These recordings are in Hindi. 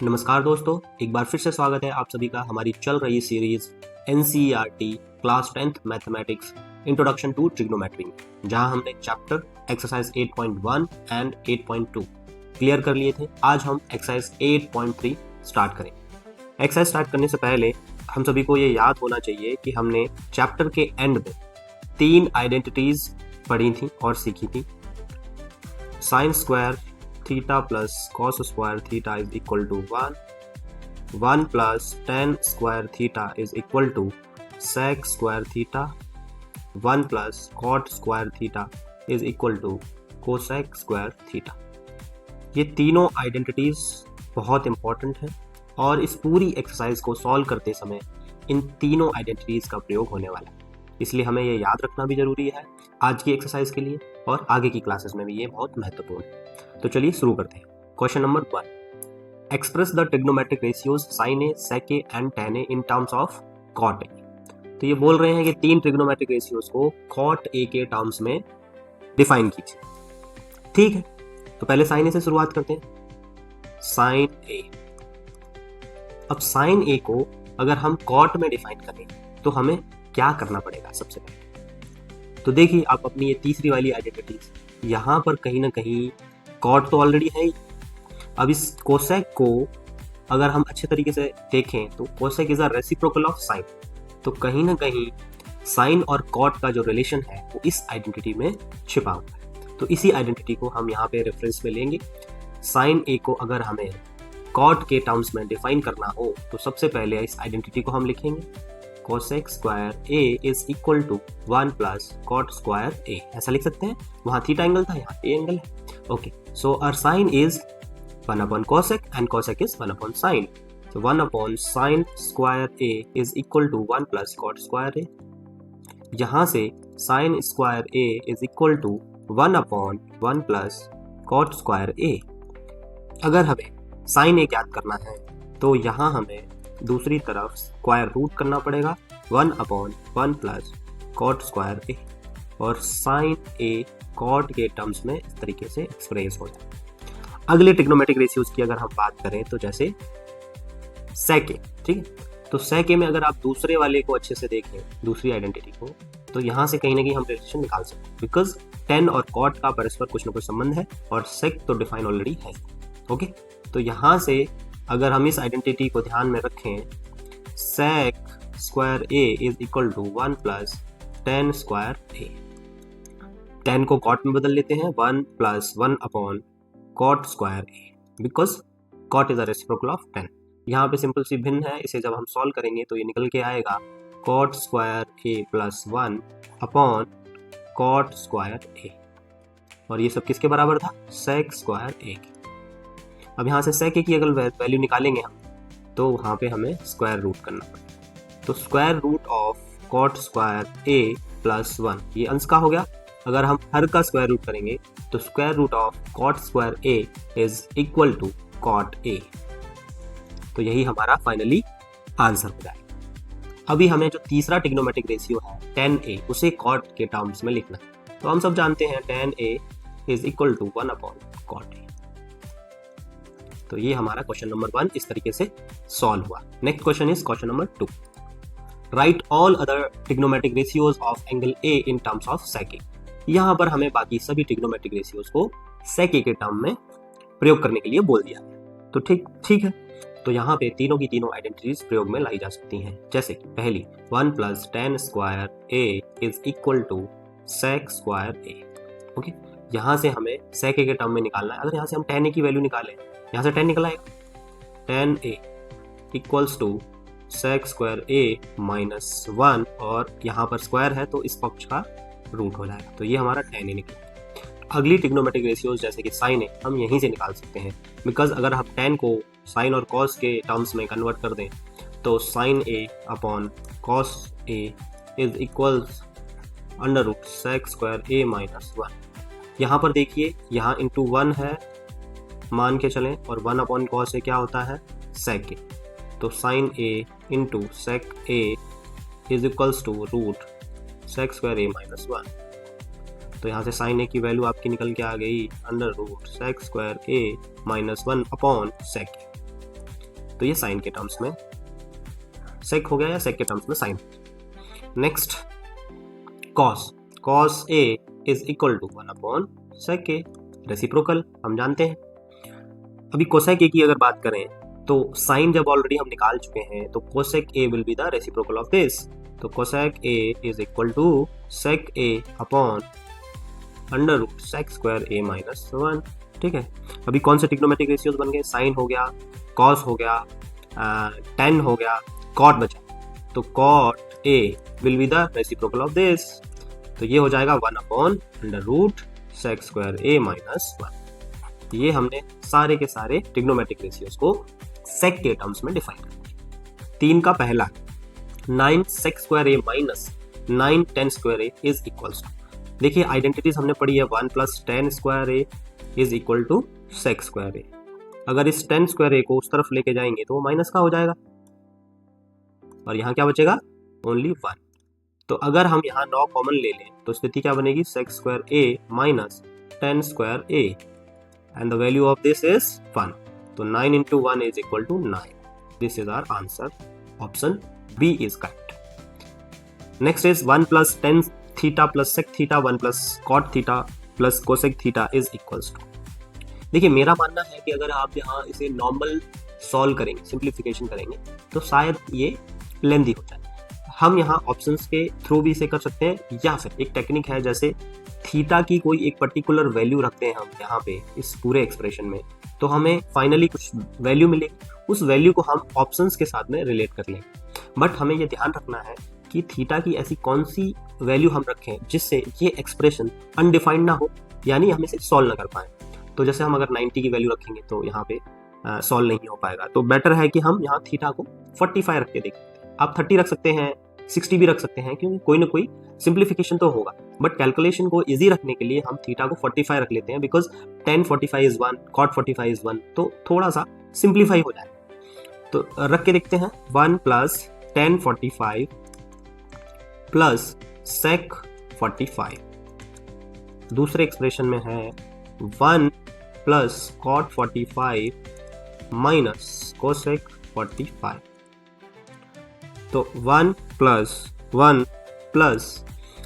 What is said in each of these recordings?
नमस्कार दोस्तों, एक बार फिर से स्वागत है आप सभी का हमारी चल रही series NCERT class 10th mathematics introduction to trigonometry, जहां हमने चैप्टर एक्सरसाइज 8.1 एंड 8.2 क्लियर कर लिए थे। आज हम एक्सरसाइज 8.3 स्टार्ट करें। एक्सरसाइज स्टार्ट करने से पहले हम सभी को ये याद होना चाहिए कि हमने चैप्टर के एंड में 3 आइडेंटिटीज पढ़ी थी और सीखी थी। Sine square theta plus cos square theta is equal to 1 plus tan square theta is equal to sec square theta, 1 plus cot square theta is equal to cosec square theta. ये तीनों आइडेंटिटीज बहुत इंपॉर्टेंट हैं और इस पूरी एक्सरसाइज को सॉल्व करते समय इन तीनों आइडेंटिटीज का प्रयोग होने वाला है, इसलिए हमें ये याद रखना भी जरूरी है आज की एक्सरसाइज के लिए और आगे की क्लासेस में भी ये बहुत महत्वपूर्ण है। तो चलिए शुरू करते हैं। Question number 1, express the trigonometric ratios sine A, sec A and tan A in terms of cot A. तो ये बोल रहे हैं कि 3 ट्रिग्नोमेट्रिक रेशियोज को कॉट ए के टर्म्स में डिफाइन कीजिए। ठीक है, तो पहले साइन ए से शुरुआत करते हैं। साइन ए, अब साइन ए को अगर हम कॉट में डिफाइन करें तो हमें क्या करना पड़ेगा सबसे पहले। तो देखिए, आप अपनी ये तीसरी वाली आइडेंटिटीज यहां पर कहीं ना कहीं कॉट तो ऑलरेडी है ही। अब इस कोसेक को अगर हम अच्छे तरीके से देखें तो cosec is a reciprocal of sine, तो कहीं ना कहीं साइन और कॉट का जो रिलेशन है वो इस आइडेंटिटी में छिपा हुआ है। तो इसी आइडेंटिटी को हम यहाँ पे रेफरेंस में लेंगे। साइन ए को अगर हमें कॉट के टर्म्स में डिफाइन करना हो तो सबसे पहले इस आइडेंटिटी को हम लिखेंगे cosec square A is equal to 1 plus cot square A, ऐसा लिख सकते हैं। वहां थीटा एंगल था, यहाँ ए एंगल है। Okay, so our sine is 1 upon cosec and cosec is 1 upon sine, so 1 upon sine square A is equal to 1 plus cot square A. यहां से sine square A is equal to 1 upon 1 plus cot square A. अगर हमें साइन ए ज्ञात करना है तो यहाँ हमें दूसरी तरफ स्क्वायर रूट करना पड़ेगा 1 upon 1 plus cot square A, और साइन ए कॉट के टर्म्स में इस तरीके से एक्सप्रेस हो जाए। अगले ट्रिग्नोमेट्रिक रेशियोज की अगर हम बात करें तो जैसे सेक ए, ठीक है। तो सेक ए में अगर आप दूसरे वाले को अच्छे से देखें, दूसरी आइडेंटिटी को, तो यहाँ से कहीं ना कहीं हम रिलेशन निकाल सकते हैं, बिकॉज टेन और कॉट का परस्पर कुछ ना कुछ संबंध है और सेक तो डिफाइन ऑलरेडी है। ओके, तो यहाँ से अगर हम इस आइडेंटिटी को ध्यान में रखें, sec square A is equal to 1 plus tan square A. 10 को कॉट में बदल लेते हैं, 1 plus 1 upon cot square A, because cot is a reciprocal of 10। यहाँ पे सिंपल सी भिन्न है, इसे जब हम सॉल्व करेंगे तो ये निकल के आएगा cot square A plus 1 upon cot square A, और ये सब किसके बराबर था, सेक स्क्वायर ए के। अब यहाँ से सेक ए की अगर वैल्यू निकालेंगे हम तो वहाँ पे हमें स्क्वायर रूट करना पड़ेगा। तो square root of cot square A plus 1, ये अंश का हो गया। अगर हम हर का स्क्वायर रूट करेंगे तो square root of cot square A is equal to cot A, तो यही हमारा फाइनली आंसर हो जाएगा। अभी हमें जो तीसरा ट्रिग्नोमेट्रिक रेशियो है टेन ए, उसे कॉट के टर्म्स में लिखना है। तो हम सब जानते हैं tan A is equal to 1 upon cot A. तो ये हमारा क्वेश्चन नंबर 1 इस तरीके से सॉल्व हुआ। Next question is question number 2, write all other trigonometric ratios of angle A in terms of sec A. यहाँ पर हमें बाकी सभी ट्रिग्नोमेट्रिक रेशियोज को सेक ए के टर्म में प्रयोग करने के लिए बोल दिया है। तो ठीक है, तो यहाँ पे तीनों की तीनों आइडेंटिटीज प्रयोग में लाई जा सकती हैं। जैसे पहली 1 plus tan square A is equal to sec square A. Okay, यहाँ से हमें सेक ए के टर्म में निकालना है। अगर यहाँ से हम टेन ए की वैल्यू निकालें, यहाँ से 10 निकला है, tan A equals to sec square A minus 1, और यहाँ पर स्क्वायर है तो इस पक्ष का रूट हो जाएगा, तो ये हमारा 10 ए निकला। अगली ट्रिग्नोमेट्रिक रेशियोज जैसे कि साइन ए हम यहीं से निकाल सकते हैं, बिकॉज अगर हम 10 को साइन और कॉस के टर्म्स में कन्वर्ट कर दें तो sine A upon cos A is equals under root sec square A minus 1। यहाँ पर देखिए, यहाँ इंटू 1 है मान के चलें, और 1 अपॉन कॉस ए क्या होता है, सेक ए। तो sine A into sec A is equals to root sec square A minus 1। तो यहाँ से साइन ए की वैल्यू आपकी निकल के आ गई under root sec square A minus 1 upon sec A. तो ये साइन के टर्म्स में सेक हो गया या सेक के टर्म्स में sine. Next cos A is equal to 1 upon sec A, reciprocal हम जानते हैं। अभी कोसेक ए की अगर बात करें तो साइन जब ऑलरेडी हम निकाल चुके हैं तो cosec A will be the reciprocal of this, तो cosec A is equal to sec A upon under root sec square A minus 1। ठीक है, अभी कौन से ट्रिग्नोमेट्रिक रेशियोज बन गए, साइन हो गया, कॉस हो गया, टेन हो गया, कॉट बचा, तो cot A will be the reciprocal of this, तो ये हो जाएगा 1 upon under root sec square A minus 1। ये हमने सारे के सारे ट्रिग्नोमेट्रिक रेशियोज को सेक के टर्म्स में डिफाइन कर। 3 का पहला 9 sec square A minus 9 tan square A is equals to, देखिए आइडेंटिटीज हमने पढ़ी है 1 plus tan square A is equal to sec square A. अगर इस 10 स्क्वायर ए को उस तरफ लेके जाएंगे तो वो माइनस का हो जाएगा और यहाँ क्या बचेगा, ओनली 1। तो अगर हम यहाँ 9 कॉमन ले लें तो स्थिति क्या बनेगी, sec square A minus 10 square A and the value of this is 1, तो 9 into 1 is equal to 9. This is our answer. Option B is correct. Next is 1 plus tan theta plus sec theta 1 plus cot theta plus cosec theta is equals to. देखिए मेरा मानना है कि अगर आप यहाँ इसे नॉर्मल सॉल्व करेंगे, सिंप्लीफिकेशन करेंगे तो शायद ये लेंदी हो जाए। हम यहाँ ऑप्शंस के थ्रू भी इसे कर सकते हैं या फिर एक टेक्निक है जैसे थीटा की कोई एक पर्टिकुलर वैल्यू रखते हैं हम यहाँ पे इस पूरे एक्सप्रेशन में, तो हमें फाइनली कुछ वैल्यू मिलेगी, उस वैल्यू को हम ऑप्शंस के साथ में रिलेट कर लेंगे। बट हमें ये ध्यान रखना है कि थीटा की ऐसी कौन सी वैल्यू हम रखें जिससे ये एक्सप्रेशन अनडिफाइंड ना हो, यानी हम इसे सॉल्व ना कर पाए। तो जैसे हम अगर 90 की वैल्यू रखेंगे तो यहाँ पे सॉल्व नहीं हो पाएगा, तो बेटर है कि हम यहाँ थीटा को 45 रख के देखें। आप 30 रख सकते हैं, 60 भी रख सकते हैं, क्योंकि कोई ना कोई सिंप्लीफिकेशन तो होगा, बट कैलकुलेशन को इजी रखने के लिए हम थीटा को 45 रख लेते हैं, because tan 45 is 1, cot 45 is 1, तो थोड़ा सा सिंप्लीफाई हो जाए। तो रख के देखते हैं 1 प्लस tan 45 प्लस sec 45, दूसरे एक्सप्रेशन में है 1 प्लस cot 45 माइनस cosec 45, तो 1 प्लस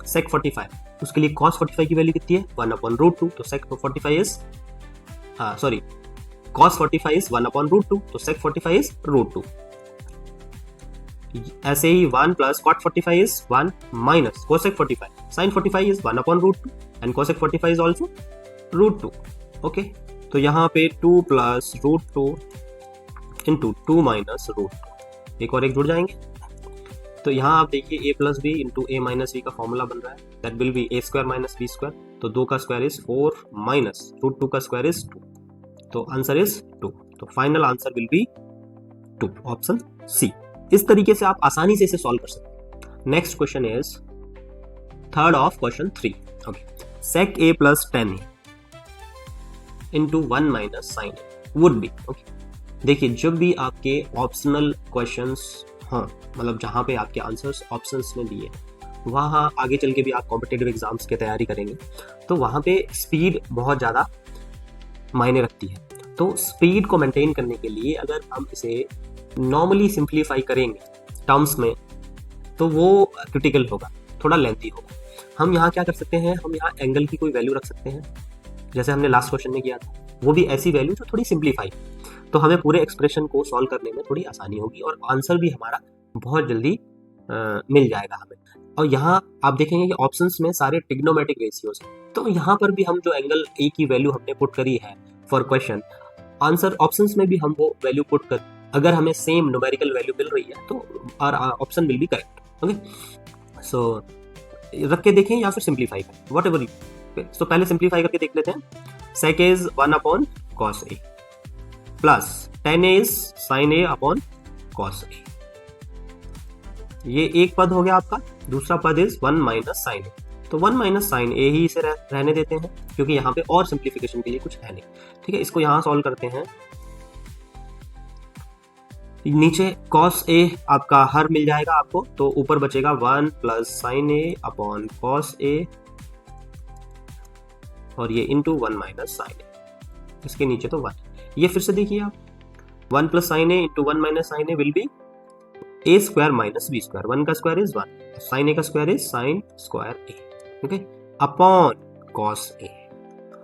sec 45, उसके लिए cos 45 की वैल्यू कितनी है, 1 अपॉन रूट 2, तो sec 45 is cos 45 is 1 upon root 2, तो sec 45 इज रूट 2। ऐसे ही 1 plus cot 45 is 1 minus cosec 45, sin 45 is 1 upon root 2 and cosec 45 is also root 2। Okay, तो यहाँ पे 2 plus root 2 into 2 minus root 2, एक और एक जुड़ जाएंगे, तो यहाँ आप देखिए a plus B into A minus B का फॉर्मूला बन रहा है, that will be a square minus B square, तो 2 का स्क्वायर इज 4 माइनस रूट 2 का स्क्वायर इज 2, तो आंसर इज 2, तो final answer will be 2, option C. इस तरीके से आप आसानी से इसे सॉल्व कर सकते हैं। Next question is third of question 3। Okay, sec a plus tan a into 1 minus sin a would be. Okay, देखिए जब भी आपके ऑप्शनल क्वेश्चंस, हाँ मतलब जहाँ पे आपके आंसर्स ऑप्शंस में दिए, वहाँ आगे चल के भी आप कॉम्पिटिटिव एग्जाम्स की तैयारी करेंगे तो वहाँ पे स्पीड बहुत ज़्यादा मायने रखती है। तो स्पीड को मेंटेन करने के लिए अगर हम इसे नॉर्मली सिंप्लीफाई करेंगे टर्म्स में तो वो क्रिटिकल होगा, थोड़ा लेंथी होगा। हम यहाँ क्या कर सकते हैं, हम यहाँ एंगल की कोई वैल्यू रख सकते हैं, जैसे हमने लास्ट क्वेश्चन में किया था, वो भी ऐसी वैल्यू जो थोड़ी सिंप्लीफाई, तो हमें पूरे एक्सप्रेशन को सॉल्व करने में थोड़ी आसानी होगी और आंसर भी हमारा बहुत जल्दी मिल जाएगा हमें। और यहाँ आप देखेंगे कि ऑप्शंस में सारे ट्रिग्नोमेट्रिक रेशियोज हैं, तो यहाँ पर भी हम जो एंगल ए की वैल्यू हमने पुट करी है फॉर क्वेश्चन आंसर, ऑप्शंस में भी हम वो वैल्यू पुट कर, अगर हमें सेम न्यूमेरिकल वैल्यू मिल रही है तो our option will be correct. Okay, so रख के देखें या फिर सिंप्लीफाई करें, वट एवर यू। सो पहले सिंप्लीफाई करके देख लेते हैं। sec is 1 upon cos a plus tan a is sin a upon cos a, ये एक पद हो गया आपका, दूसरा पद इज 1 माइनस साइन ए, तो 1 माइनस साइन ए ही इसे रहने देते हैं क्योंकि यहाँ पे और सिंप्लीफिकेशन के लिए कुछ है नहीं। ठीक है, इसको यहाँ सॉल्व करते हैं। नीचे cos a आपका हर मिल जाएगा आपको, तो ऊपर बचेगा 1 plus sine A upon cos a और ये इंटू 1 माइनस साइन ए, इसके नीचे तो 1। ये फिर से देखिए आप, 1 plus sine A into 1 minus sine A will be A square minus B square, 1 का स्क्वायर इज 1, साइन ए का square is sine square A, okay, upon cos A.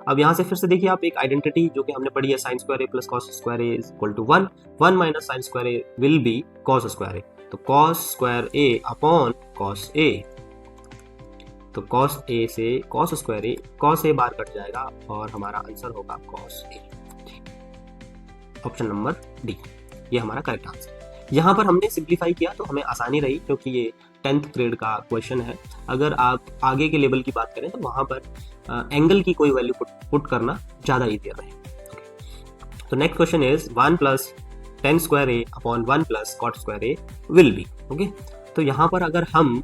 अब यहाँ से फिर से देखिए आप एक आइडेंटिटी जो कि हमने पढ़ी है, sine square A plus cos square A is equal to 1, 1 minus sine square A will be cos square A, तो cos square A upon cos A, तो कॉस ए से cos square A, cos A बार कट जाएगा और हमारा आंसर होगा cos A. Option number D ये हमारा करेक्ट आंसर। यहाँ पर हमने सिंप्लीफाई किया तो हमें आसानी रही, क्योंकि ये 10th ग्रेड का क्वेश्चन है। अगर आप आगे के लेवल की बात करें तो वहाँ पर एंगल की कोई वैल्यू पुट करना ज़्यादा ईजियर रहे। तो next question is 1 plus tan square A upon 1 plus cot square A will be, okay. तो यहाँ पर अगर हम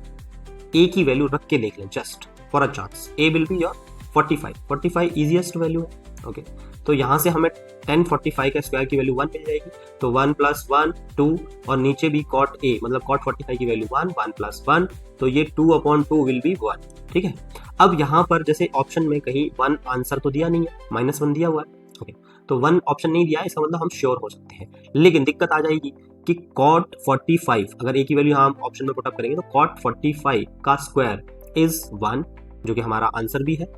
ए की वैल्यू रख के देख लें just for a chance, A will be your 45 easiest value है, ओके। तो यहाँ से हमें 10 45 का स्क्वायर की वैल्यू 1 मिल जाएगी, तो 1 प्लस 1 2 और नीचे भी कॉट ए मतलब कॉट 45 की वैल्यू 1, 1 प्लस 1, तो ये 2 अपॉन 2 विल बी 1, ठीक है। अब यहाँ पर जैसे ऑप्शन में कहीं 1 आंसर तो दिया नहीं है, -1 दिया हुआ है, ओके, तो 1 ऑप्शन नहीं दिया है, इसका मतलब हम श्योर हो सकते हैं। लेकिन दिक्कत आ जाएगी कि कॉट 45 अगर ए की वैल्यू हम ऑप्शन में पुटअप करेंगे तो कॉट 45 का स्क्वायर इज 1 जो कि हमारा आंसर भी है,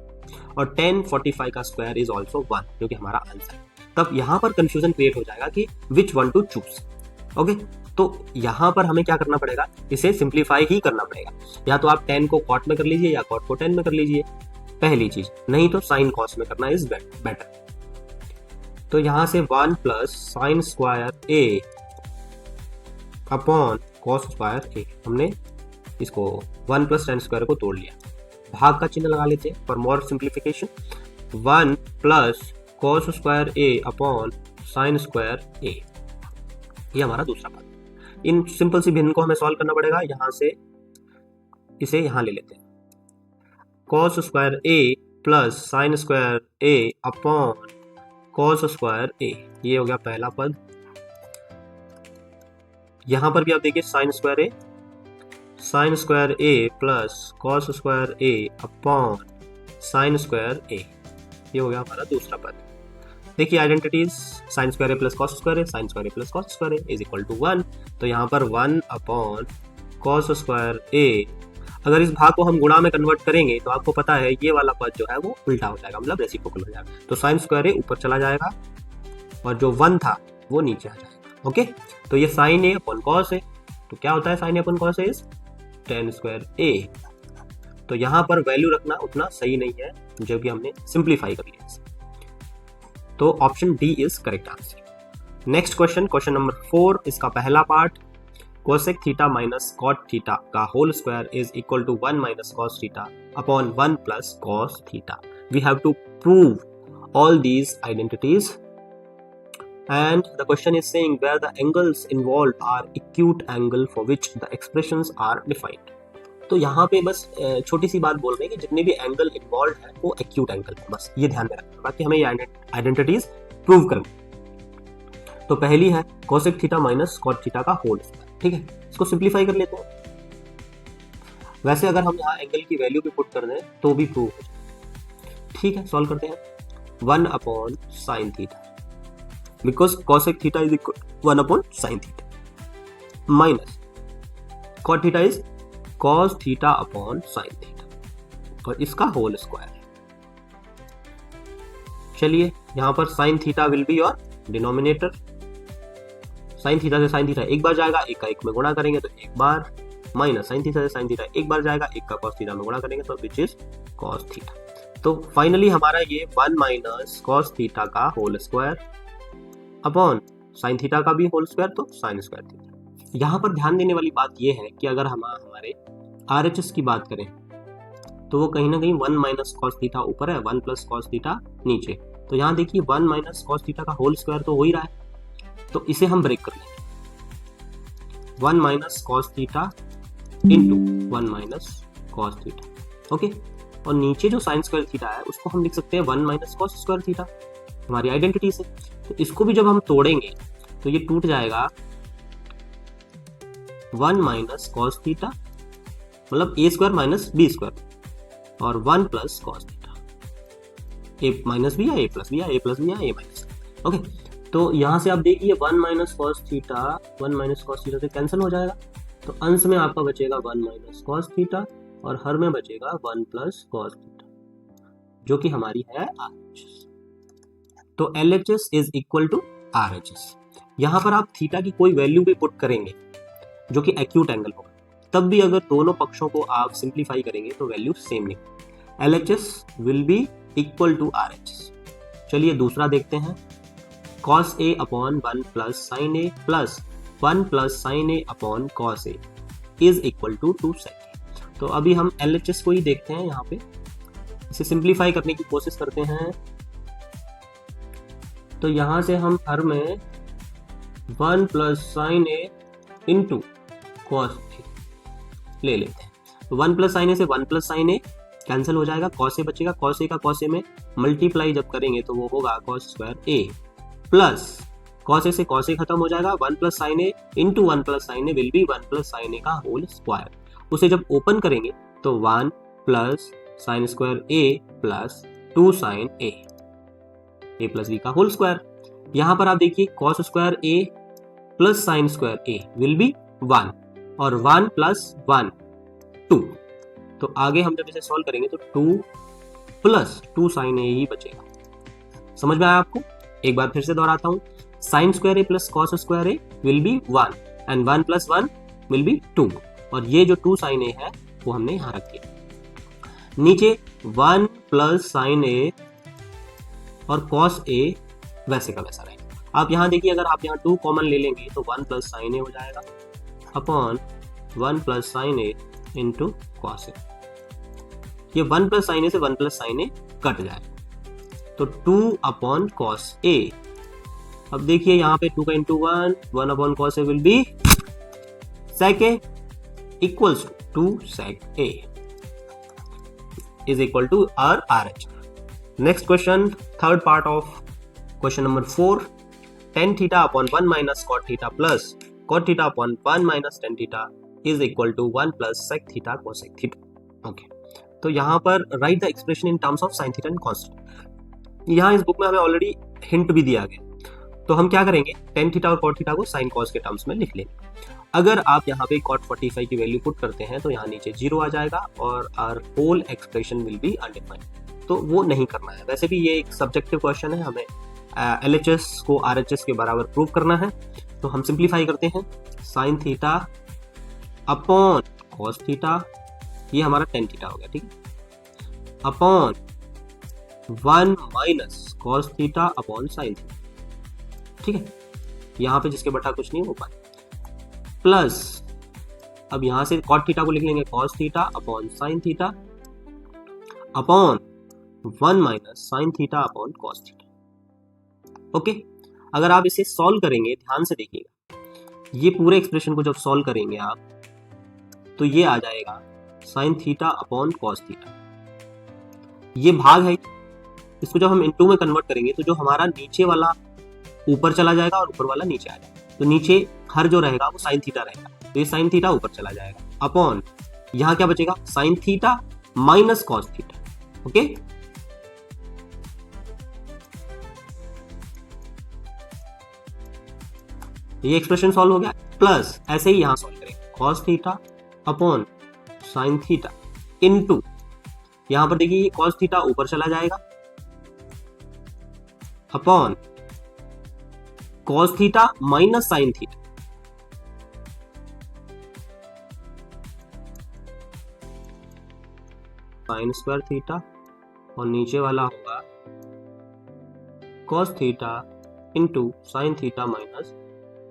और 10 45 का स्क्वायर इज ऑल्सो 1 जो कि हमारा आंसर है। तब यहाँ पर कंफ्यूजन क्रिएट हो जाएगा कि which one two choose, okay. तो यहाँ पर हमें क्या करना पड़ेगा, इसे सिंप्लीफाई ही करना पड़ेगा। या तो आप 10 को कॉट में कर लीजिए या कॉट को 10 में कर लीजिए, पहली चीज, नहीं तो साइन कॉस में करना इज बेटर। तो यहाँ से 1 plus sine square A upon cos square ए, हमने इसको 1 प्लस टेन स्क्वायर को तोड़ लिया, भाग का चिन्ह लगा लेते हैं for more simplification, 1 plus cos square A upon sine square A, ये हमारा दूसरा पार्ट। इन सिंपल सी भिन्न को हमें सॉल्व करना पड़ेगा। यहाँ से इसे यहाँ ले लेते हैं, cos square A plus sine square A upon cos square A, ये हो गया पहला पद। यहां पर भी आप देखिए sine square A plus cos square A upon sine square A, ये हो गया हमारा दूसरा पद। देखिए identities, sine square A plus cos square A, sine square A plus cos square A is equal to 1, तो यहाँ पर 1 अपॉन कॉस स्क्वायर ए, अगर इस भाग को हम गुणा में कन्वर्ट करेंगे तो आपको पता है ये वाला पद जो है वो उल्टा हो जाएगा, मतलब रेसिप्रोकल हो जाएगा, तो साइन स्क्वायर ए ऊपर चला जाएगा और जो 1 था वो नीचे आ जाएगा, ओके। तो ये sine A upon cos A, तो क्या होता है sine A upon cos A is tan square A. तो यहाँ पर वैल्यू रखना उतना सही नहीं है जब भी हमने सिंप्लीफाई कर लिया, तो option D is correct answer. Next question, question number 4, इसका पहला part, cosec theta minus cot theta का whole square is equal to 1 minus cos theta upon 1 plus cos theta. We have to prove all these identities and the question is saying where the angles involved are acute angle for which the expressions are defined। तो यहाँ पे बस छोटी सी बात बोल रहे हैं कि जितने भी एंगल इन्वॉल्व है वो एक्यूट एंगल है, बस ये ध्यान में रखना, बाकी हमें ये आइडेंटिटीज प्रूव करनी। तो पहली है cosec theta minus cot theta का होल स्क्वायर, ठीक है, इसको सिंप्लीफाई कर लेते हैं। वैसे अगर हम यहाँ एंगल की वैल्यू भी पुट कर दें तो भी प्रूव हो जाए, ठीक है। सॉल्व करते हैं, 1 upon sine theta, because cosec theta is equal 1 upon sine theta, minus cot theta is cos theta upon sine theta, और इसका होल स्क्वायर है। चलिए यहां पर sign theta will be your denominator, sine theta से साइन थीटा एक बार जाएगा, एक का एक में गुणा करेंगे तो एक बार, माइनस साइन थीटा से साइन थीटा एक बार जाएगा, एक का cos थीटा में गुणा करेंगे तो विच इज cos थीटा। तो फाइनली हमारा ये 1 माइनस cos थीटा का whole square upon sine theta का भी होल स्क्वायर, तो साइन स्क्वायर थीटा। यहाँ पर ध्यान देने वाली बात यह है कि अगर हम हमारे RHS की बात करें तो वो कहीं ना कहीं 1 माइनस कॉस थीटा ऊपर है, 1 प्लस कॉस थीटा नीचे। तो यहाँ देखिए 1 माइनस कॉस थीटा का होल स्क्वायर तो हो ही रहा है, तो इसे हम ब्रेक कर लेंगे, 1 minus cos theta into 1 minus cos theta, okay. और नीचे जो साइन स्क्वायर थीटा है उसको हम लिख सकते हैं 1 माइनस कॉस स्क्वायर थीटा, हमारी आइडेंटिटी से। तो इसको भी जब हम तोड़ेंगे तो ये टूट जाएगा 1 माइनस कॉस थीटा, मतलब ए स्क्वायर माइनस बी स्क्वायर, और 1 प्लस कॉस थीटा, ए माइनस भी या ए प्लस भी या ए प्लस भी या ए माइनस, ओके। तो यहाँ से आप देखिए 1 minus cos theta 1 minus cos theta से कैंसिल हो जाएगा, तो अंश में आपका बचेगा 1 माइनस कॉस थीटा और हर में बचेगा 1 प्लस कॉस थीटा, जो कि हमारी है RHS। तो LHS is equal to RHS। यहाँ पर आप थीटा की कोई वैल्यू भी पुट करेंगे जो कि एक्यूट एंगल होगा, तब भी अगर दोनों पक्षों को आप सिंप्लीफाई करेंगे तो वैल्यू सेम नहीं। LHS will be equal to RHS। चलिए दूसरा देखते हैं, cos A upon 1 plus sine A plus 1 plus sine A upon cos A is equal to 2 sec A। तो अभी हम LHS को ही देखते हैं, यहाँ पे इसे सिंप्लीफाई करने की कोशिश करते हैं। तो यहाँ से हम हर में 1 plus sine A into cos A ले लेते हैं। तो 1 प्लस साइन A से 1 प्लस साइन A कैंसिल हो जाएगा, cos A बचेगा, cos A का cos A में मल्टीप्लाई जब करेंगे तो वो होगा cos square A plus cos A से cos A खत्म हो जाएगा, 1 plus sine A into 1 plus sine A will be 1 plus sine A का होल स्क्वायर। उसे जब ओपन करेंगे तो 1 plus sine square A plus 2 sine A plus B का होल स्क्वायर। यहाँ पर आप देखिए cos square A plus sine square A will be 1 और 1 प्लस 1 2। तो आगे हम जब इसे सॉल्व करेंगे तो 2 प्लस 2 साइन A ही बचेगा। समझ में आया आपको? एक बार फिर से दोहराता हूं, sign square A plus cos square A will be 1 and 1 plus 1 will be 2 और ये जो 2 साइन A है वो हमने यहाँ रख दिया। नीचे 1 प्लस साइन A और कॉस A वैसे का वैसा रहेगा। आप यहाँ देखिए, अगर आप यहाँ 2 कॉमन ले लेंगे तो 1 प्लस साइन A हो जाएगा upon 1 plus sine A into cos A। ये 1 प्लस साइन A से 1 प्लस साइन A कट जाएगा, तो 2 अपॉन कॉस A। अब देखिए यहाँ पे 2 का into 1 upon cos A will be sec A equals to 2 sec A is equal to our RH। Next question, third part of question number 4, tan theta upon 1 minus cot theta plus cot theta upon 1 minus tan theta is equal to 1 plus sec theta cosec theta। Okay, तो यहाँ पर write the expression in terms of sin theta and cos theta। यहाँ इस बुक में हमें ऑलरेडी हिंट भी दिया गया, तो हम क्या करेंगे, tan थीटा और cot थीटा को sin cos के टर्म्स में लिख लेंगे। अगर आप यहाँ पे cot 45 की वैल्यू पुट करते हैं तो यहाँ नीचे 0 आ जाएगा और our whole expression will be undefined, तो वो नहीं करना है। वैसे भी ये एक सब्जेक्टिव क्वेश्चन है, हमें LHS को RHS के बराबर प्रूव करना है, तो हम सिंप्लीफाई करते हैं। Sign theta upon cos theta, ये हमारा tan थीटा हो गया, ठीक है, upon 1 minus cos theta upon sine theta, ठीक है, यहाँ पे जिसके बटा कुछ नहीं हो पाए, प्लस अब यहां से कॉट थीटा को लिख लेंगे cos theta upon sine theta upon 1 minus sine theta upon cos theta. Okay, अगर आप इसे सॉल्व करेंगे, ध्यान से देखिएगा, ये पूरे एक्सप्रेशन को जब सॉल्व करेंगे आप तो ये आ जाएगा sine theta upon cos theta. ये भाग है, इसको जब हम इनटू में कन्वर्ट करेंगे तो जो हमारा नीचे वाला ऊपर चला जाएगा और ऊपर वाला नीचे आ जाएगा, तो नीचे हर जो रहेगा वो साइन थीटा रहेगा, तो ये साइन थीटा ऊपर चला जाएगा अपॉन यहाँ क्या बचेगा, sine theta minus cos theta. Okay, ये एक्सप्रेशन सॉल्व हो गया। प्लस ऐसे ही यहां सॉल्व करेंगे, cos theta upon sine theta into, यहां पर देखिए कॉस थीटा ऊपर चला जाएगा upon cos theta minus sine theta, sine square theta, और नीचे वाला होगा cos theta into sine theta minus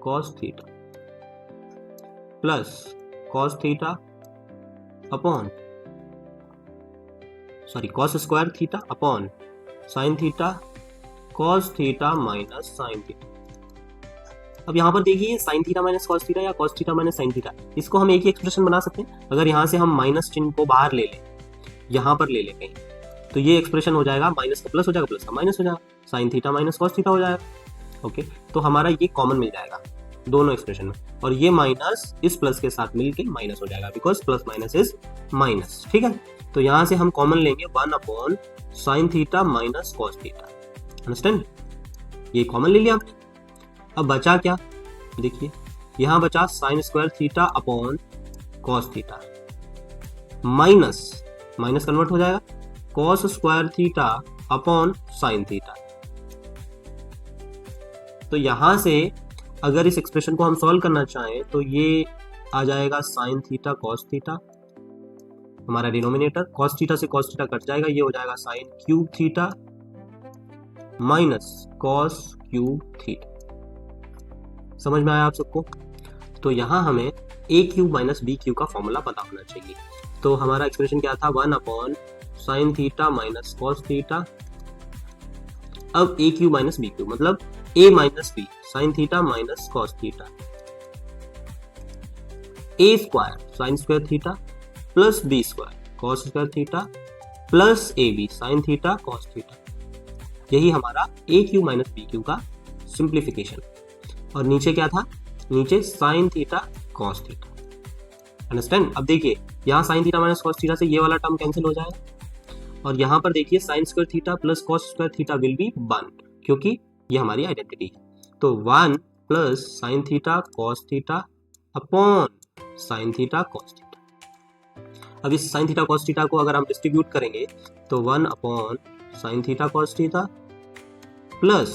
cos theta plus cos theta upon cos square theta upon sine theta cos theta minus sine theta. अब यहाँ पर देखिए sine theta minus cos theta या cos theta minus sine theta, इसको हम एक ही एक्सप्रेशन बना सकते हैं। अगर यहाँ से हम माइनस चिन्ह को बाहर ले लें, यहाँ पर ले लें कहीं, तो ये एक्सप्रेशन हो जाएगा माइनस का प्लस हो जाएगा, प्लस का माइनस हो जाएगा, sine theta minus cos theta हो जाएगा। ओके, तो हमारा ये कॉमन मिल जाएगा दोनों एक्सप्रेशन में, और ये माइनस इस प्लस के साथ मिलके माइनस हो जाएगा, because plus minus is minus. ठीक है, तो यहाँ से हम कॉमन लेंगे 1 upon sine theta minus cos theta. Understand, ये कॉमन ले लिया हमने। अब बचा क्या, देखिए यहाँ बचा sign square theta upon cos theta, minus minus convert हो जाएगा cos square theta upon sine theta. तो यहां से अगर इस एक्सप्रेशन को हम सॉल्व करना चाहें तो ये आ जाएगा साइन थीटा कॉस थीटा, हमारा डिनोमिनेटर कॉस थीटा से कॉस थीटा कट जाएगा, ये हो जाएगा sine cube theta minus cos cube theta. समझ में आया आप सबको? तो यहां हमें A cube minus B cube का फॉर्मूला पता होना चाहिए। तो हमारा एक्सप्रेशन क्या था, 1 upon sine theta minus cos theta. अब A cube minus B cube मतलब A minus B sine theta minus cos theta, A square sine square theta plus B square cos square theta plus A B sine theta cos theta. यही हमारा A cube minus B cube का सिंप्लीफिकेशन। और नीचे क्या था, नीचे sine theta cos theta. Understand? अब देखिए यहाँ sine theta minus cos theta से ये वाला टर्म कैंसिल हो जाएगा और यहाँ पर देखिए sine square theta plus cos square theta will be 1 क्योंकि ये हमारी आइडेंटिटी है। तो 1 plus sign theta cos theta upon sine theta cos theta. अब इस साइन थीटा कॉस थीटा को अगर हम डिस्ट्रीब्यूट करेंगे तो 1 upon sine theta cos theta plus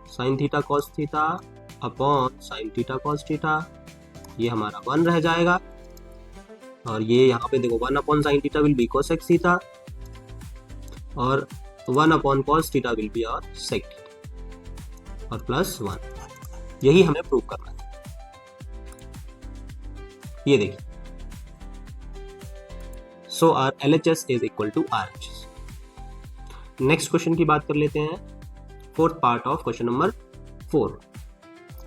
sign theta cos theta upon sine theta cos theta, ये हमारा 1 रह जाएगा। और ये यहाँ पे देखो 1 upon sine theta will be cos x theta और 1 upon cos theta will be और sec थीटा और प्लस 1। यही हमें प्रूव करना है। ये देखिए, so our LHS is equal to RHS। Next question की बात कर लेते हैं, fourth part of question number 4।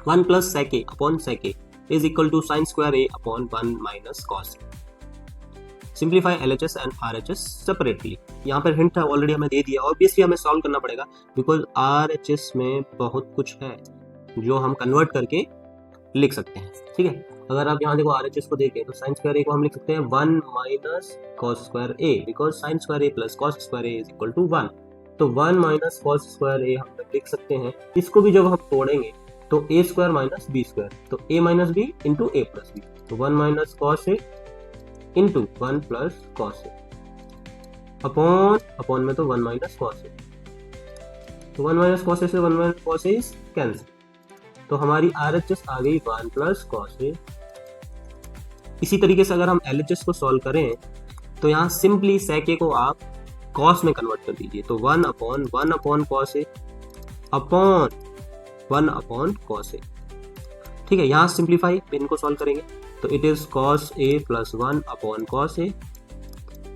1 plus sec a upon sec a is equal to sine square a upon 1 minus cos a। Simplify LHS and RHS separately. यहाँ पर हिंट ऑलरेडी हमें दे दिया, ऑब्वियसली हमें सॉल्व करना पड़ेगा बिकॉज RHS में बहुत कुछ है जो हम कन्वर्ट करके लिख सकते हैं। ठीक है, अगर आप यहाँ देखो RHS को देखें तो साइन स्क्वायर a को हम लिख सकते हैं 1 minus cos square a because sine square a plus cos square a is equal to 1। तो 1 माइनस कॉस स्क्वायर a हम लिख सकते हैं। इसको भी जब हम तोड़ेंगे तो a square minus b square, तो a minus B into a plus B, तो 1 minus cos a into 1 plus cos A upon में तो 1 माइनस कॉस ए, तो 1 माइनस कॉस ए से 1 minus cos A is cancel. तो हमारी RHS आ गई 1 प्लस कॉस ए। इसी तरीके से अगर हम LHS को सॉल्व करें तो यहाँ सिंपली sec a को आप कॉस में कन्वर्ट कर दीजिए, तो 1 upon cos A upon 1 upon cos ए। ठीक है, यहाँ सिंप्लीफाई इनको सॉल्व करेंगे तो it is cos a plus 1 upon cos a।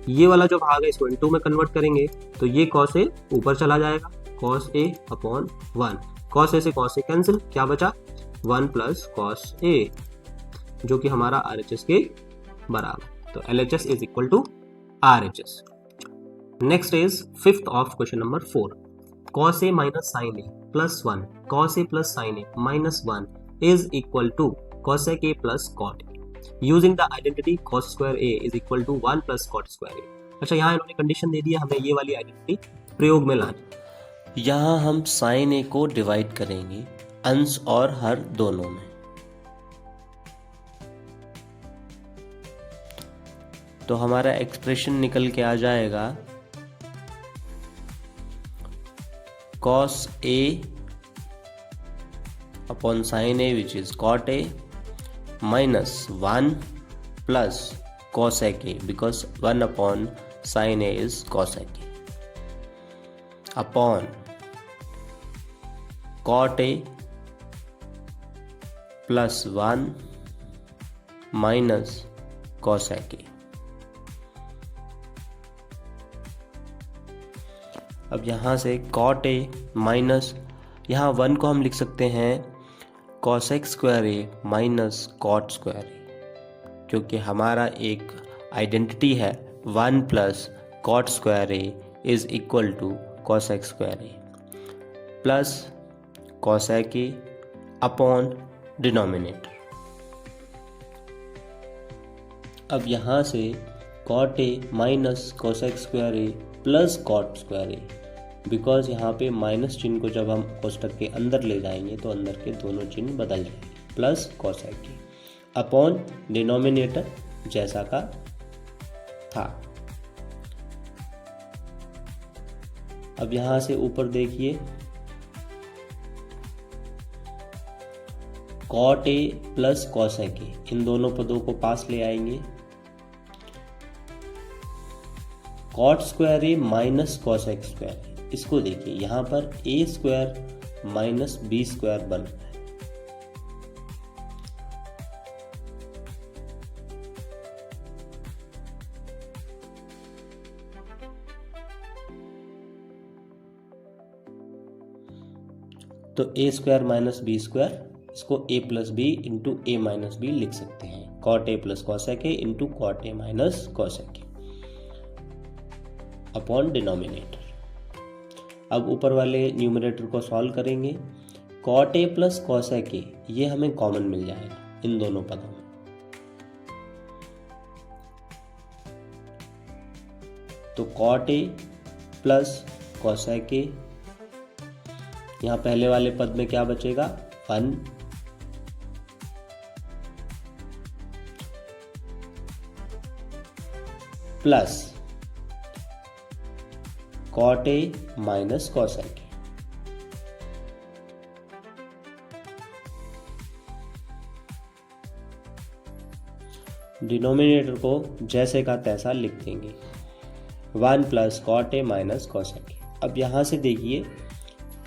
ये वाला जो भाग है इसको इनटू में कन्वर्ट करेंगे तो ये cos a ऊपर चला जाएगा, cos a upon 1, cos a से cos a कैंसिल, क्या बचा 1 प्लस cos a जो कि हमारा RHS के बराबर। तो LHS is equal to RHS। Next is fifth of question number 4। cos a minus sine a plus 1 cos a plus sine a minus 1 is equal to cosec a plus cot a using the identity cos square a is equal to 1 plus cot square a। अच्छा, यहाँ इन्होंने कंडीशन दे दिया, हमें ये वाली आइडेंटिटी प्रयोग में लानी। यहाँ हम साइन ए को डिवाइड करेंगे अंश और हर दोनों में। तो हमारा एक्सप्रेशन निकल के आ जाएगा cos a upon sine a which is cot a minus 1 plus cosec a because 1 upon sign a is cosec a upon cot a plus 1 minus cosec a। अब यहाँ से cot a माइनस, यहाँ 1 को हम लिख सकते हैं cosec square a minus cot square a, क्योंकि हमारा एक आइडेंटिटी है 1 plus cot square a is equal to cosec square a plus cosec a upon denominator. अब यहाँ से cot a minus cosec square a plus cot square a because यहाँ पे माइनस चिन्ह को जब हम कोष्टक के अंदर ले जाएंगे तो अंदर के दोनों चिन्ह बदल जाएंगे, प्लस कोसेक की अपॉन डिनोमिनेटर जैसा का था। अब यहाँ से ऊपर देखिए cot A plus cosec A, इन दोनों पदों को पास ले आएंगे। Cot square A minus cosec square A, इसको देखिए यहाँ पर A square minus B square बन रहा है। तो A square minus B square, इसको A plus B into A minus B लिख सकते हैं। Cot A plus cosec A into cot A minus cosec A upon denominator. अब ऊपर वाले न्यूमरेटर को सॉल्व करेंगे। Cot A plus cosec A ये हमें कॉमन मिल जाएगा इन दोनों पदों में। तो cot A plus cosec A, यहाँ पहले वाले पद में क्या बचेगा 1 plus cot A minus cosec A. Denominator को जैसे का तैसा लिख देंगे 1 plus cot A minus cosec A. अब यहां से देखिए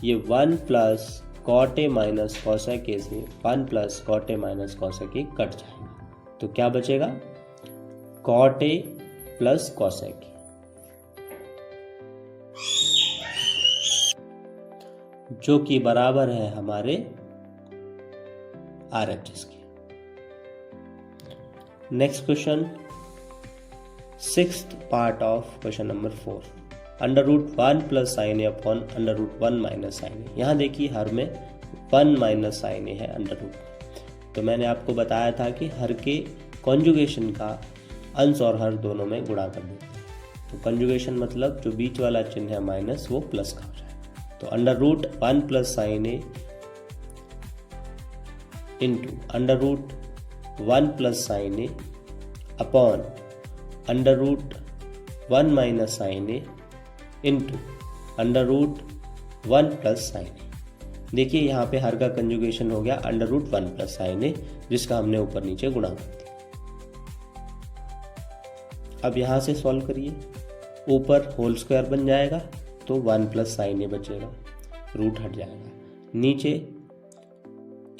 ये 1 plus cot A minus cosec A से 1 plus cot A minus cosec A cut जाएगा, तो क्या बचेगा cot A plus cosec A, जो कि बराबर है हमारे RHS के। Next question, 6th part of question number 4, under root 1 plus sine A upon under root 1 minus sine A. यहाँ देखिए हर में 1 माइनस साइन ए है अंडर रूट। तो मैंने आपको बताया था कि हर के कॉन्जुगेशन का अंश और हर दोनों में गुणा कर देते हैं। तो कॉन्जुगेशन मतलब जो बीच वाला चिन्ह है माइनस वो प्लस का हो जाए। तो under root 1 plus sine A into under root 1 plus sine A upon under root 1 minus sine A into under root 1 plus sine A. देखिए यहाँ पे हर का कंजुगेशन हो गया under root 1 plus sine A, जिसका हमने ऊपर नीचे गुणा कर दिया। अब यहाँ से सॉल्व करिए, ऊपर होल स्क्वायर बन जाएगा तो 1 प्लस साइन ए बचेगा, रूट हट जाएगा। नीचे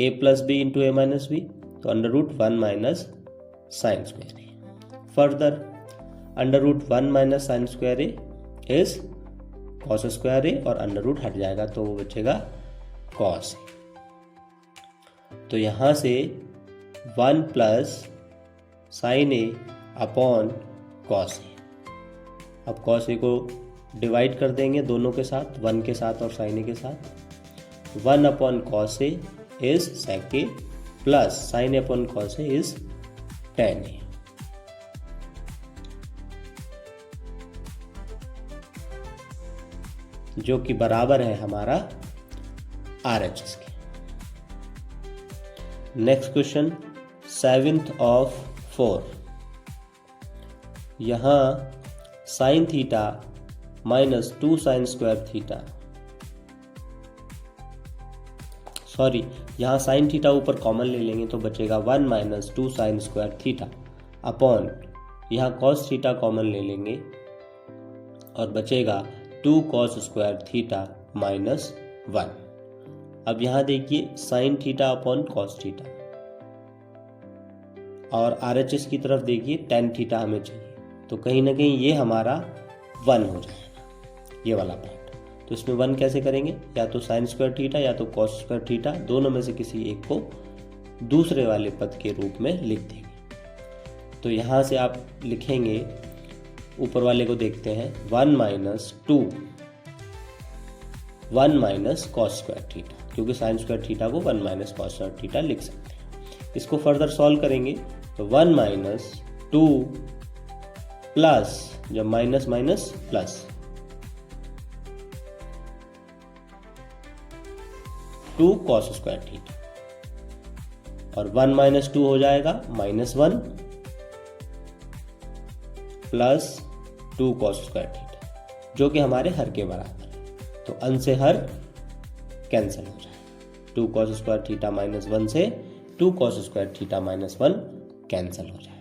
A plus B into A minus B, तो under root 1 minus sine square A. Further under root 1 minus sine square A is cos square A, और अंडर रूट हट जाएगा तो वो बचेगा कॉस ए। तो यहाँ से 1 plus sine A upon cos A. अब कॉस ए को डिवाइड कर देंगे दोनों के साथ, 1 के साथ और साइन ए के साथ। 1 upon cos A is sec A plus sine A upon cos A is tan A. जो कि बराबर है हमारा RHS के। नेक्स्ट क्वेश्चन 7th ऑफ 4, यहां sign theta minus 2 sign square theta, sorry यहाँ साइन थीटा ऊपर कॉमन ले लेंगे तो बचेगा 1 minus 2 sign square theta upon यहाँ कॉस थीटा कॉमन ले लेंगे और बचेगा 2 कॉस स्क्वायर थीटा माइनस 1। अब यहाँ देखिए sine theta upon cos theta, और RHS की तरफ देखिए टेन थीटा हमें चाहिए, तो कहीं ना कहीं ये हमारा 1 हो जाएगा ये वाला पार्ट। तो इसमें 1 कैसे करेंगे, या तो साइन स्क्वायर थीटा या तो कॉस स्क्वायर थीटा, दोनों में से किसी एक को दूसरे वाले पद के रूप में लिख देंगे। तो यहाँ से आप लिखेंगे, ऊपर वाले को देखते हैं, 1 minus 2 1 minus cos square theta, क्योंकि साइन स्क्वायर थीटा को 1 माइनस कॉस स्क्वायर थीटा लिख सकते हैं। इसको फर्दर सॉल्व करेंगे तो 1 माइनस 2 प्लस, जब minus minus plus, 2 cos square theta, और 1 माइनस 2 हो जाएगा -1 प्लस 2 cos स्क्वायर थीटा, जो कि हमारे हर के बराबर है। तो अन से हर कैंसिल हो जाएगा। 2 cos स्क्वायर थीटा -1 से 2 cos स्क्वायर थीटा -1 कैंसिल हो जाएगा।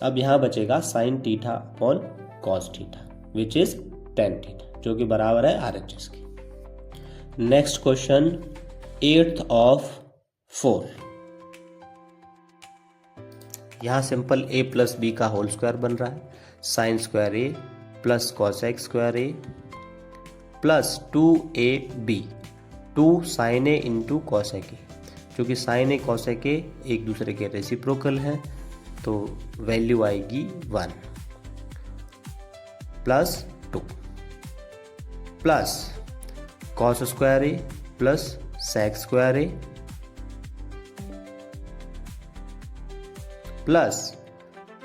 अब यहां बचेगा sine theta upon cos theta which is tan theta, जो कि बराबर है RHS की। Next question 8th of 4। यहां सिंपल a प्लस बी का होल स्क्वायर बन रहा है, sine square a plus cos x square a plus 2ab, 2 sine a into cos A, क्योंकि साइन ए कॉस ए एक दूसरे के रेसिप्रोकल हैं, तो वैल्यू आएगी 1 plus 2 plus cos square A plus sec square A plus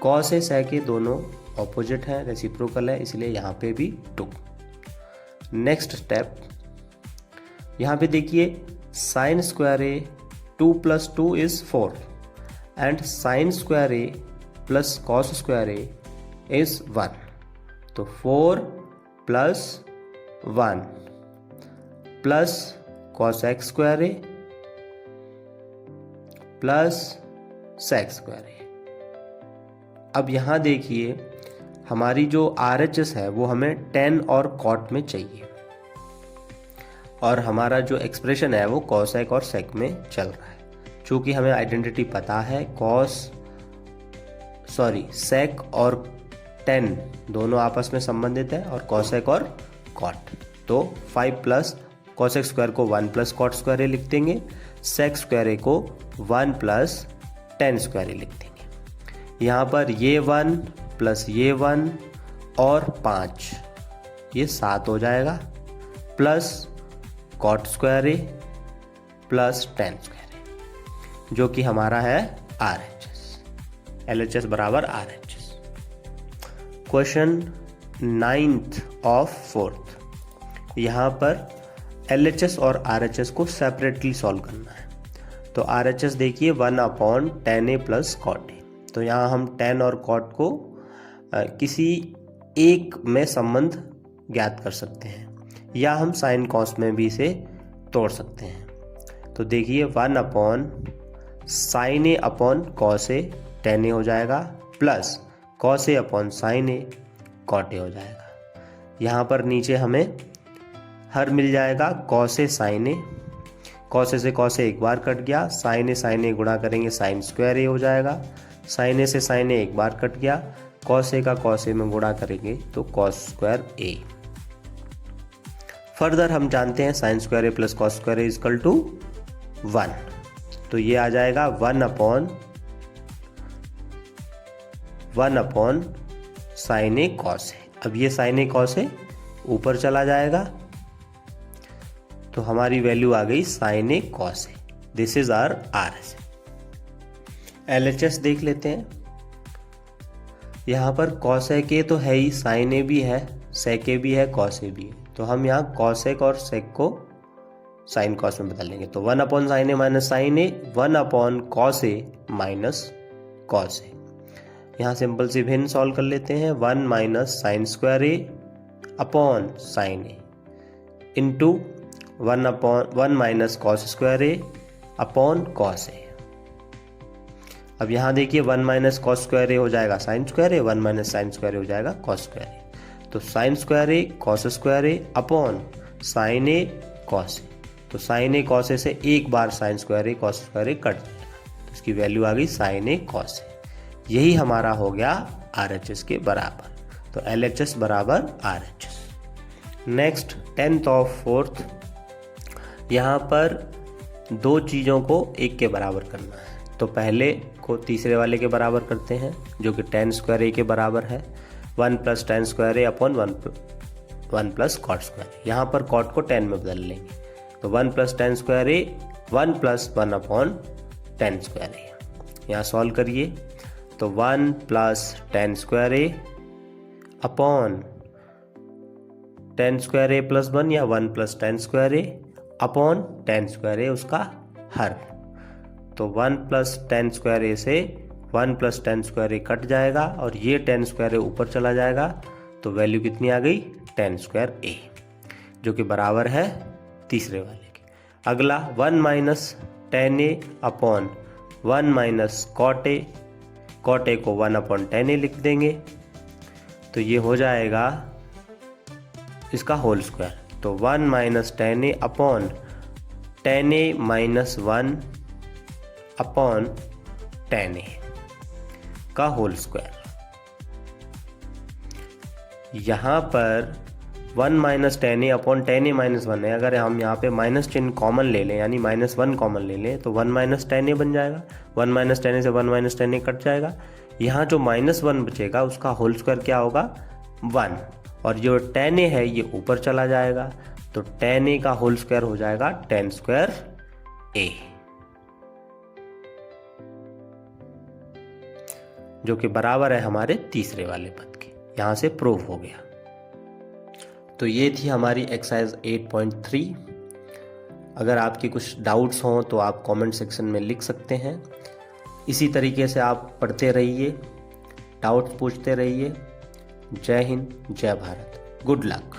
cos A sec ए दोनों ऑपोजिट हैं, रेसिप्रोकल है, इसलिए यहाँ पे भी 2। नेक्स्ट स्टेप, यहाँ पे देखिए sine square A 2 plus 2 is 4 and sine square A plus cos square A is 1, तो 4 plus 1 plus cos x square A plus sec square A. अब यहां देखिए हमारी जो RHS है वो हमें tan और cot में चाहिए, और हमारा जो एक्सप्रेशन है वो cosec और sec में चल रहा है। चूंकि हमें आइडेंटिटी पता है sec और tan दोनों आपस में संबंधित है, और cosec और cot, तो 5 प्लस cosec स्क्वायर को 1 प्लस cot स्क्वायर ए लिख देंगे, sec स्क्वायर ए को 1 प्लस tan स्क्वायर ए लिख देंगे। यहाँ पर ये 1 प्लस ये 1 और 5, ये 7 हो जाएगा, plus cot square A plus tan square ए, जो कि हमारा है RHS। LHS बराबर RHS। Question 9th of 4th, यहाँ पर LHS और RHS को सेपरेटली सॉल्व करना है। तो RHS देखिए 1/tan a plus cot a, तो यहाँ हम tan और cot को किसी एक में संबंध ज्ञात कर सकते हैं, या हम साइन कॉस में भी इसे तोड़ सकते हैं। तो देखिए 1/sin a upon cos A tan a हो जाएगा, plus cos A upon sine A cot a हो जाएगा। यहाँ पर नीचे हमें हर मिल जाएगा cos A sign A, cos A से कॉस ए एक बार कट गया, साइन ए गुणा करेंगे साइन स्क्वायर ए हो जाएगा, साइन ए से साइन ए एक बार कट गया, कॉस ए का कॉस ए में गुणा करेंगे तो कॉस स्क्वायर ए। फर्दर हम जानते हैं sine square A plus cos square A equal to 1, तो ये आ जाएगा 1/1 साइन ए कॉस ए। अब ये साइन ए कॉस ए ऊपर चला जाएगा, तो हमारी वैल्यू आ गई sine A cos A. This is our RHS। LHS देख लेते हैं। यहाँ पर cosec ए तो है ही, साइन ए भी है, sec ए भी है, cos ए भी है, तो हम यहाँ cosec और sec को साइन कॉस में बदल लेंगे। तो 1/sin a minus sine A, 1/cos a minus cos a। यहाँ सिंपल सी भिन्न सॉल्व कर लेते हैं। 1 minus sine square A upon sine A into 1 minus cos square A upon cos A. अब यहाँ देखिए 1 माइनस कॉस स्क्वायर ए हो जाएगा साइन स्क्वायर ए, 1 माइनस साइन स्क्वायर ए हो जाएगा कॉस स्क्वायर ए। तो sine square A cos square A upon sine A cos A, तो साइन ए कॉस ए से एक बार sign square A cos square A cut जाएगा, तो इसकी वैल्यू आ गई साइन ए कॉस ए। यही हमारा हो गया RHS के बराबर, तो LHS बराबर RHS। Next 10th of 4th, यहाँ पर दो चीज़ों को एक के बराबर करना है। तो पहले को तीसरे वाले के बराबर करते हैं, जो कि tan स्क्वायर ए के बराबर है, 1 plus tan square A upon 1 plus cot square ए। यहाँ पर कॉट को tan में बदल लेंगे, तो 1 प्लस tan स्क्वायर ए 1 प्लस 1 अपॉन tan स्क्वायर ए। यहाँ सॉल्व करिए तो 1 plus tan square A upon ten square A plus 1 या 1 plus tan square A upon ten square ए उसका हर। तो 1 प्लस टेन स्क्वायर ए से 1 प्लस टेन स्क्वायर ए कट जाएगा और ये टेन स्क्वायर ए ऊपर चला जाएगा, तो वैल्यू कितनी आ गई, टेन स्क्वायर ए, जो कि बराबर है तीसरे वाले के। अगला 1 minus tan A upon 1 minus cot A, cot A को 1 अपॉन टेन ए लिख देंगे, तो ये हो जाएगा इसका होल स्क्वायर। तो 1 minus tan A upon tan A minus 1 upon tan A का होल स्क्वायर। यहाँ पर 1 minus tan A upon tan A minus 1 है, अगर हम यहाँ पे माइनस चिन्ह कॉमन ले लें यानी -1 कॉमन ले लें तो 1 माइनस टेन ए बन जाएगा। 1 माइनस टेन ए से 1 माइनस टेन ए कट जाएगा। यहाँ जो -1 बचेगा उसका होल स्क्वायर क्या होगा, 1, और जो टेन ए है ये ऊपर चला जाएगा, तो टेन ए का होल स्क्वायर हो जाएगा टेन स्क्वायर ए, जो कि बराबर है हमारे तीसरे वाले पद के। यहां से प्रूव हो गया। तो ये थी हमारी एक्सरसाइज 8.3। अगर आपकी कुछ डाउट्स हों तो आप कमेंट सेक्शन में लिख सकते हैं। इसी तरीके से आप पढ़ते रहिए, डाउट्स पूछते रहिए। जय हिंद, जय भारत, गुड लक।